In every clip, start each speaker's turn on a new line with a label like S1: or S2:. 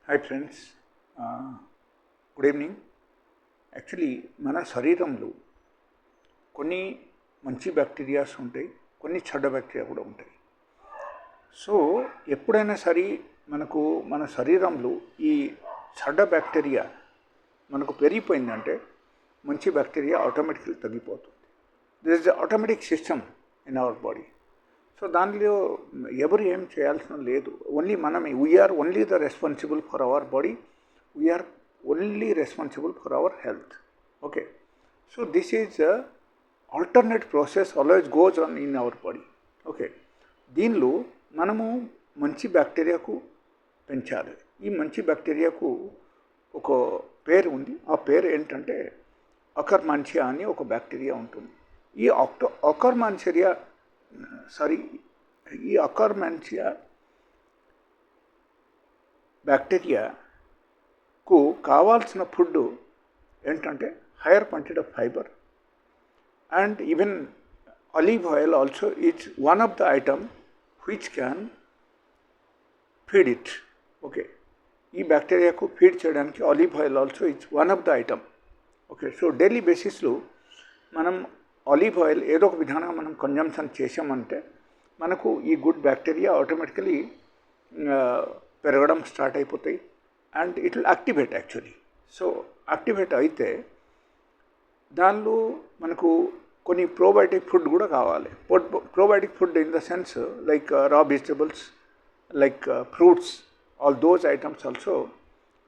S1: Hi friends, good evening. Actually మన శరీరంలో కొన్ని మంచి బ్యాక్టీరియాస్ ఉంటాయి, కొన్ని చెడ్డ బ్యాక్టీరియా కూడా ఉంటాయి. సో ఎప్పుడైనా సరే మనకు మన శరీరంలో ఈ చెడ్డ బ్యాక్టీరియా మనకు పెరిగిపోయిందంటే మంచి బ్యాక్టీరియా ఆటోమేటిక్గా తగ్గిపోతుంది. This is the automatic system in our body. So దానిలో ఎవరు ఏం చేయాల్సిన లేదు. ఓన్లీ మనమే, we're only the responsible for our body, we're only responsible for our health. Okay, so this is alternate process always goes on in our body. Okay, దీనిలో మనము మంచి బ్యాక్టీరియాకు పెంచాలి. ఈ మంచి బ్యాక్టీరియాకు ఒక పేరు ఉంది. ఆ పేరు ఏంటంటే అకర్మాన్షియా అని ఒక బ్యాక్టీరియా ఉంటుంది. ఈ అకర్మాన్షియా బ్యాక్టీరియాకు కావాల్సిన ఫుడ్ ఏంటంటే higher quantity of fiber and even olive oil also is one of the item which can feed it. Okay, ఈ బ్యాక్టీరియాకు ఫీడ్ చేయడానికి olive oil also is one of the item. Okay, so daily బేసిస్లో మనం olive oil ఏదో ఒక విధానంగా మనం consumption చేసామంటే మనకు ఈ గుడ్ బ్యాక్టీరియా ఆటోమేటికలీ పెరగడం స్టార్ట్ అయిపోతాయి and it will activate actually. So activate అయితే దానిలో మనకు కొన్ని ప్రోబయోటిక్ ఫుడ్ కూడా కావాలి. Probiotic food in the sense like raw vegetables, like fruits, all those items also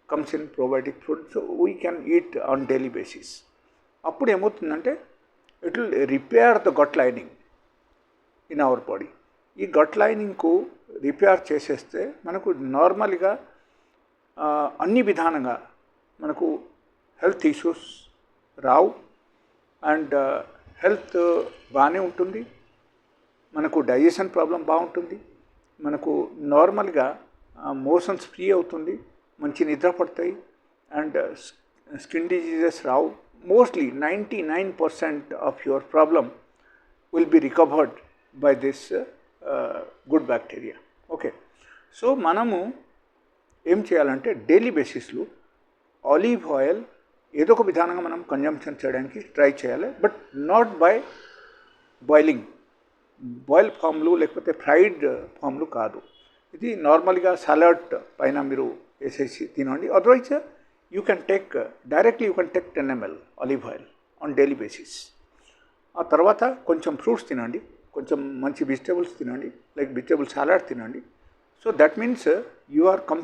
S1: comes in probiotic food. So we can eat on daily basis. అప్పుడు ఏమవుతుందంటే it will repair the gut lining in our body. ఈ gut లైనింగ్కు repair చేసేస్తే మనకు నార్మల్గా అన్ని విధానంగా మనకు health issues Rao and health బాగానే ఉంటుంది. మనకు డైజెషన్ ప్రాబ్లం బాగుంటుంది, మనకు నార్మల్గా మోషన్స్ ఫ్రీ అవుతుంది, మంచి నిద్ర పడతాయి and skin diseases Rao. Mostly 99% of your problem will be recovered by this good bacteria. Okay, so మనము ఏం చేయాలంటే డైలీ బేసిస్లో ఆలివ్ ఆయిల్ ఏదో ఒక విధానంగా మనం కన్జంప్షన్ చేయడానికి ట్రై చేయాలి. But not by boiling, boil ఫామ్లు లేకపోతే ఫ్రైడ్ ఫామ్లు కాదు. ఇది నార్మల్గా సలాడ్ పైన మీరు వేసేసి తినండి. Otherwise you can take directly 10 ml olive oil on daily basis. ఆ తర్వాత కొంచెం ఫ్రూట్స్ తినండి, కొంచెం మంచి వెజిటబుల్స్ తినండి, లైక్ వెజిటబుల్ సలాడ్ తినండి. So that means you are complete